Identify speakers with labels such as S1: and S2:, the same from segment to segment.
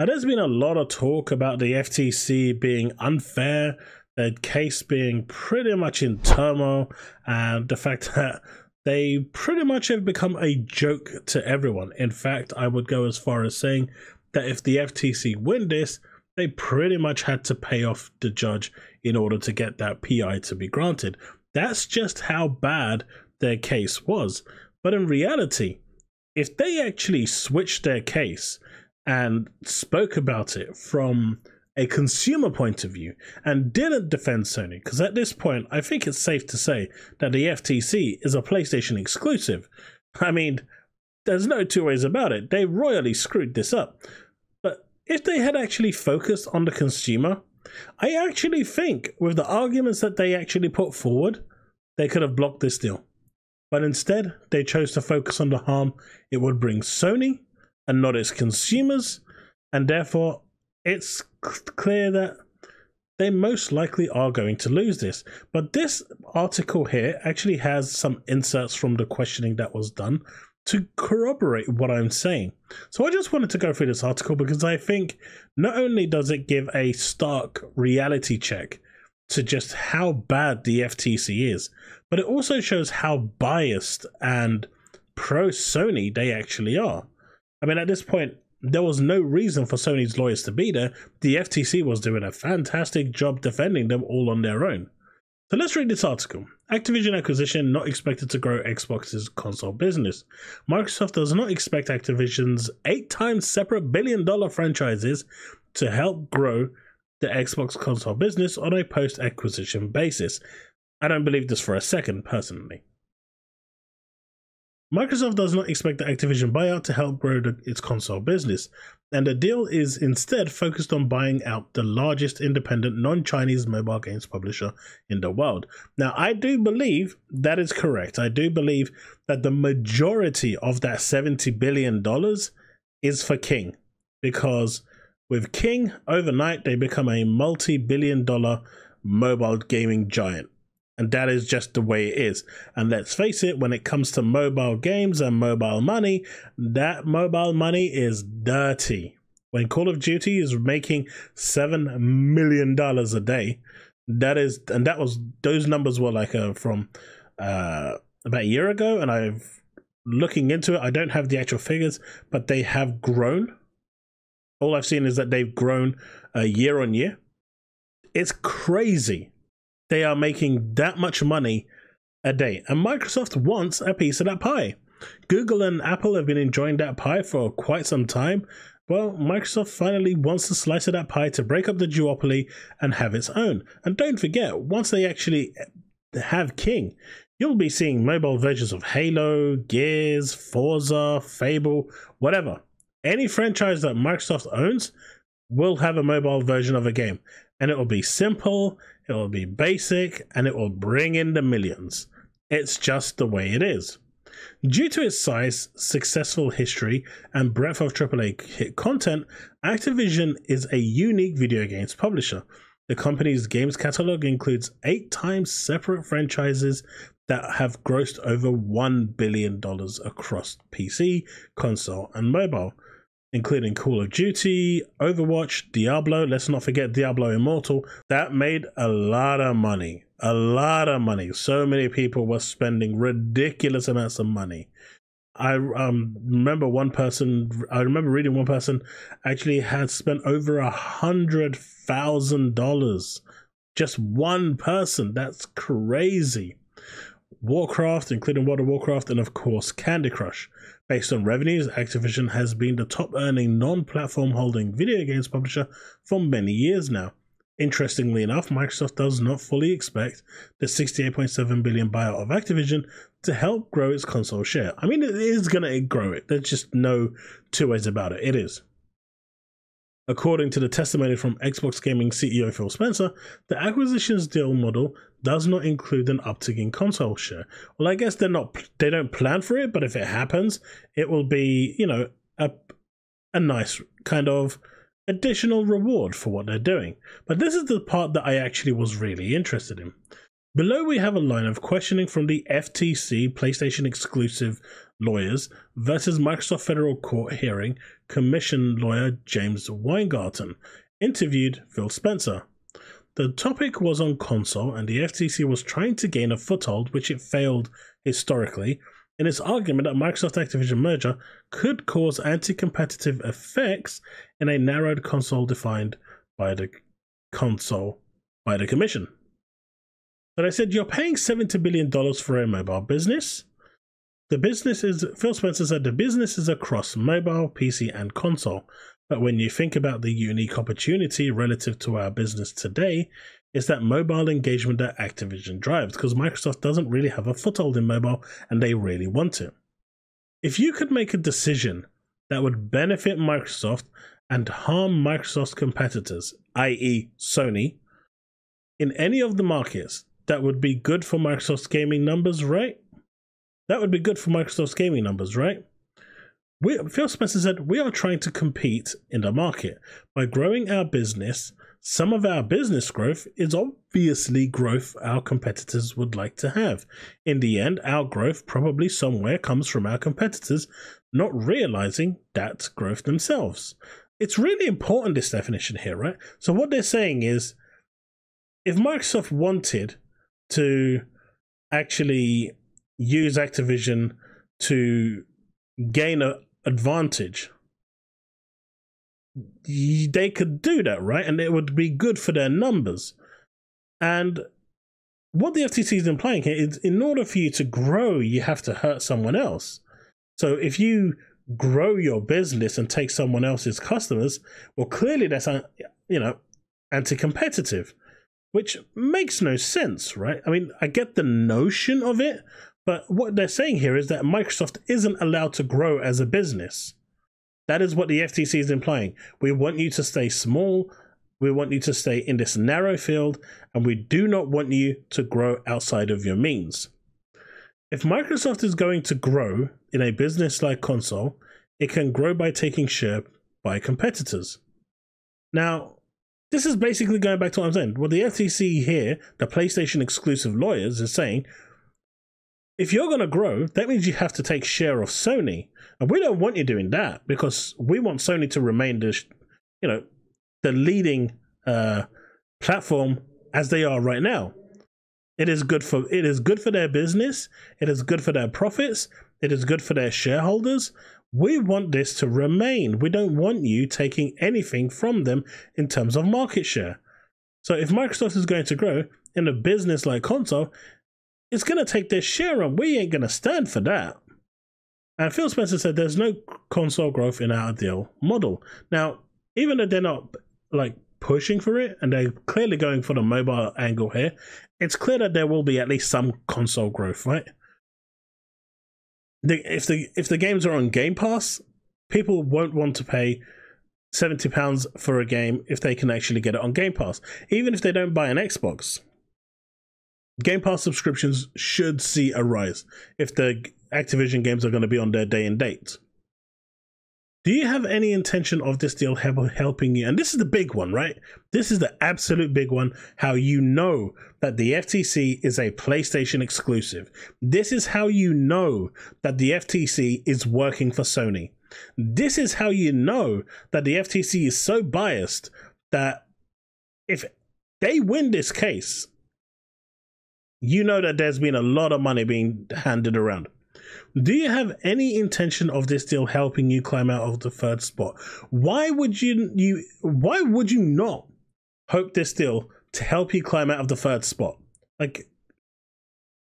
S1: Now, there's been a lot of talk about the FTC being unfair, their case being pretty much in turmoil, and the fact that they pretty much have become a joke to everyone. In fact, I would go as far as saying that if the FTC win this, they pretty much had to pay off the judge in order to get that PI to be granted. That's just how bad their case was. But in reality, if they actually switched their case and spoke about it from a consumer point of view and didn't defend Sony, because at this point, I think it's safe to say that the FTC is a PlayStation exclusive. I mean, there's no two ways about it. They royally screwed this up. But if they had actually focused on the consumer, I actually think with the arguments that they actually put forward, they could have blocked this deal. But instead, they chose to focus on the harm it would bring Sony and not its consumers, and therefore it's clear that they most likely are going to lose this. But this article here actually has some inserts from the questioning that was done to corroborate what I'm saying. So I just wanted to go through this article because I think not only does it give a stark reality check to just how bad the FTC is, but it also shows how biased and pro-Sony they actually are. I mean, at this point, there was no reason for Sony's lawyers to be there. The FTC was doing a fantastic job defending them all on their own. So let's read this article. Activision acquisition not expected to grow Xbox's console business. Microsoft does not expect Activision's 8 times separate billion-dollar franchises to help grow the Xbox console business on a post-acquisition basis. I don't believe this for a second, personally. Microsoft does not expect the Activision buyout to help grow its console business, and the deal is instead focused on buying out the largest independent non-Chinese mobile games publisher in the world. Now, I do believe that is correct. I do believe that the majority of that $70 billion is for King, because with King, overnight, they become a multi-billion-dollar mobile gaming giant. And that is just the way it is. And let's face it, when it comes to mobile games and mobile money, that mobile money is dirty. When Call of Duty is making $7 million a day, those numbers were like from about a year ago. And I've looking into it, I don't have the actual figures, but they have grown. All I've seen is that they've grown year on year. It's crazy. They are making that much money a day, and Microsoft wants a piece of that pie. Google and Apple have been enjoying that pie for quite some time. Well, Microsoft finally wants a slice of that pie to break up the duopoly and have its own. And don't forget, once they actually have King, you'll be seeing mobile versions of Halo, Gears, Forza, Fable, whatever. Any franchise that Microsoft owns will have a mobile version of a game, and it will be simple, it will be basic, and it will bring in the millions. It's just the way it is. Due to its size, successful history, and breadth of AAA hit content, Activision is a unique video games publisher. The company's games catalog includes 8 times separate franchises that have grossed over $1 billion across PC, console, and mobile, including Call of Duty, Overwatch, Diablo. Let's not forget Diablo Immortal. That made a lot of money. A lot of money. So many people were spending ridiculous amounts of money. I remember reading one person actually had spent over $100,000. Just one person. That's crazy. Warcraft, including World of Warcraft, and of course Candy Crush. Based on revenues, Activision has been the top earning non-platform holding video games publisher for many years now. Interestingly enough, Microsoft does not fully expect the $68.7 billion buyout of Activision to help grow its console share. I mean, it is going to grow it. There's just no two ways about it. It is. According to the testimony from Xbox Gaming CEO Phil Spencer, the acquisitions deal model does not include an uptick in console share. Well, I guess they don't plan for it, but if it happens, it will be, you know, a nice kind of additional reward for what they're doing. But this is the part that I actually was really interested in. Below we have a line of questioning from the FTC PlayStation exclusive lawyers versus Microsoft Federal Court hearing Commission lawyer James Weingarten interviewed Phil Spencer. The topic was on console, and the FTC was trying to gain a foothold, which it failed historically, in its argument that Microsoft-Activision merger could cause anti-competitive effects in a narrowed console defined by the Commission. But I said, you're paying $70 billion for a mobile business. Phil Spencer said, the business is across mobile, PC, and console. But when you think about the unique opportunity relative to our business today, is that mobile engagement that Activision drives, because Microsoft doesn't really have a foothold in mobile and they really want it. If you could make a decision that would benefit Microsoft and harm Microsoft's competitors, i.e. Sony, in any of the markets, that would be good for Microsoft's gaming numbers, right? That would be good for Microsoft's gaming numbers, right? Phil Spencer said, we are trying to compete in the market. By growing our business, some of our business growth is obviously growth our competitors would like to have. In the end, our growth probably somewhere comes from our competitors not realizing that growth themselves. It's really important, this definition here, right? So what they're saying is, if Microsoft wanted to actually use Activision to gain an advantage, they could do that, right? And it would be good for their numbers. And what the FTC is implying here is, in order for you to grow, you have to hurt someone else. So if you grow your business and take someone else's customers, well, clearly that's anti-competitive, which makes no sense, right? I mean, I get the notion of it, but what they're saying here is that Microsoft isn't allowed to grow as a business. That is what the FTC is implying. We want you to stay small, we want you to stay in this narrow field, and we do not want you to grow outside of your means. If Microsoft is going to grow in a business like console, it can grow by taking share by competitors. Now, this is basically going back to what I'm saying. What the FTC here, the PlayStation exclusive lawyers, is saying, if you're going to grow, that means you have to take share of Sony. And we don't want you doing that, because we want Sony to remain the leading platform as they are right now. It is good for their business. It is good for their profits. It is good for their shareholders. We want this to remain. We don't want you taking anything from them in terms of market share. So if Microsoft is going to grow in a business like console, it's going to take their share on. We ain't going to stand for that. And Phil Spencer said there's no console growth in our deal model. Now, even though they're not like pushing for it, and they're clearly going for the mobile angle here, it's clear that there will be at least some console growth, right? If the games are on Game Pass, people won't want to pay £70 for a game if they can actually get it on Game Pass. Even if they don't buy an Xbox, Game Pass subscriptions should see a rise if the Activision games are going to be on their day and date. Do you have any intention of this deal helping you? And this is the big one, right? This is the absolute big one. How you know that the FTC is a PlayStation exclusive. This is how you know that the FTC is working for Sony. This is how you know that the FTC is so biased that if they win this case, you know that there's been a lot of money being handed around. Do you have any intention of this deal helping you climb out of the third spot? Why would you not hope this deal to help you climb out of the third spot?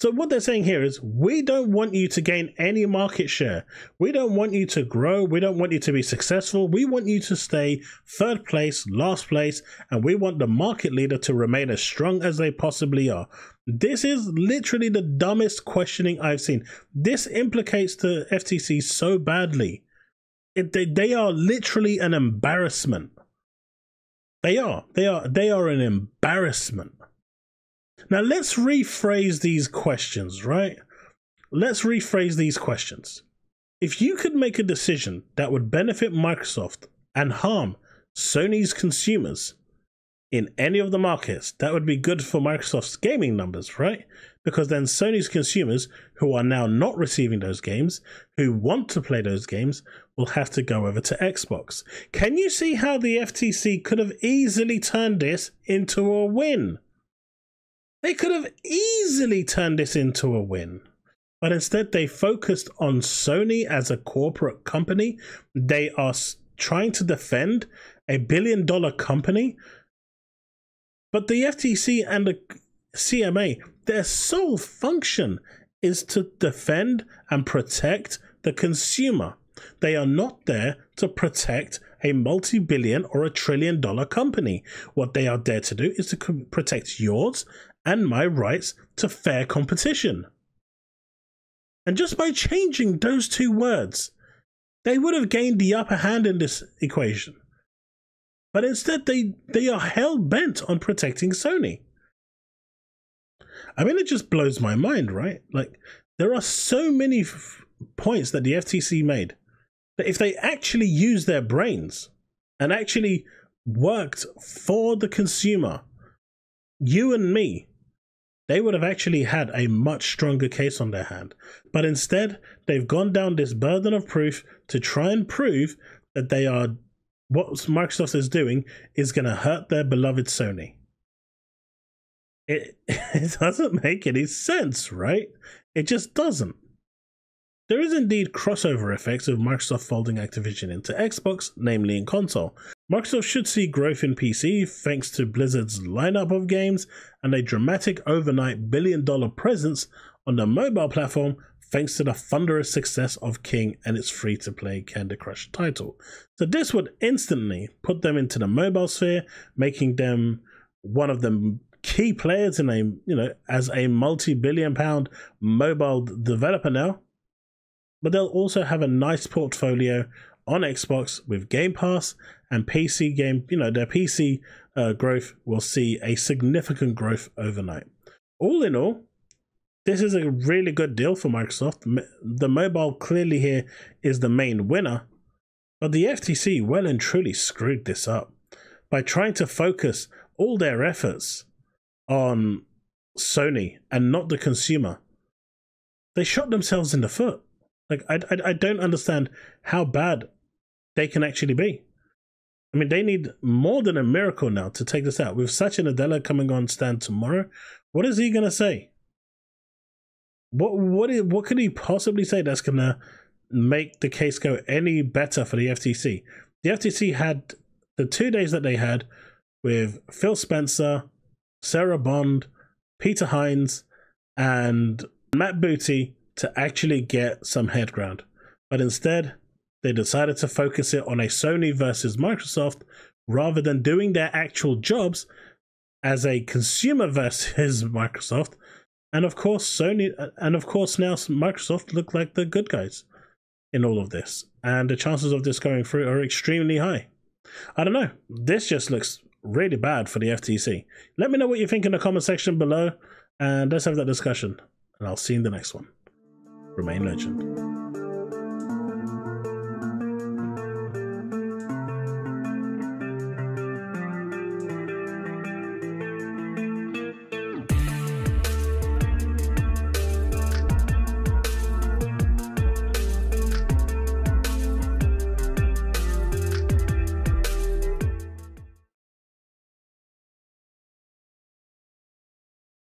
S1: So what they're saying here is, we don't want you to gain any market share. We don't want you to grow. We don't want you to be successful. We want you to stay third place, last place, and we want the market leader to remain as strong as they possibly are. This is literally the dumbest questioning I've seen. This implicates the FTC so badly. They are literally an embarrassment. They are an embarrassment. Now let's rephrase these questions, right? Let's rephrase these questions. If you could make a decision that would benefit Microsoft and harm Sony's consumers in any of the markets, that would be good for Microsoft's gaming numbers, right? because then Sony's consumers, who are now not receiving those games, who want to play those games, will have to go over to Xbox. Can you see how the FTC could have easily turned this into a win? They could have easily turned this into a win. But instead, they focused on Sony as a corporate company. They are trying to defend a billion-dollar company. But the FTC and the CMA, their sole function is to defend and protect the consumer. They are not there to protect a multi-billion or a trillion-dollar company. What they are there to do is to protect yours and my rights to fair competition. And just by changing those two words, they would have gained the upper hand in this equation. But instead, they are hell-bent on protecting Sony. I mean, it just blows my mind, right? Like, there are so many points that the FTC made that if they actually used their brains and actually worked for the consumer, you and me, they would have actually had a much stronger case on their hand. But instead, they've gone down this burden of proof to try and prove that they are, what Microsoft is doing is going to hurt their beloved Sony. It doesn't make any sense, right? It just doesn't. There is indeed crossover effects of Microsoft folding Activision into Xbox, namely in console. Microsoft should see growth in PC thanks to Blizzard's lineup of games and a dramatic overnight billion-dollar presence on the mobile platform thanks to the thunderous success of King and its free-to-play Candy Crush title. So this would instantly put them into the mobile sphere, making them one of the key players in a, as a multi-billion-pound mobile developer now. But they'll also have a nice portfolio on Xbox with Game Pass and PC game. Their PC growth will see a significant growth overnight. All in all, this is a really good deal for Microsoft. The mobile clearly here is the main winner, but the FTC well and truly screwed this up by trying to focus all their efforts on Sony and not the consumer. They shot themselves in the foot. Like, I don't understand how bad they can actually be. I mean, they need more than a miracle now to take this out. With Satya Nadella coming on stand tomorrow, what is he going to say? What could he possibly say that's going to make the case go any better for the FTC? The FTC had the 2 days that they had with Phil Spencer, Sarah Bond, Peter Hines, and Matt Booty to actually get some head ground. But instead, they decided to focus it on a Sony versus Microsoft rather than doing their actual jobs as a consumer versus Microsoft. And of course, Sony, and of course now Microsoft look like the good guys in all of this. And the chances of this going through are extremely high. I don't know. This just looks really bad for the FTC. Let me know what you think in the comment section below, and let's have that discussion. And I'll see you in the next one. Remain legend.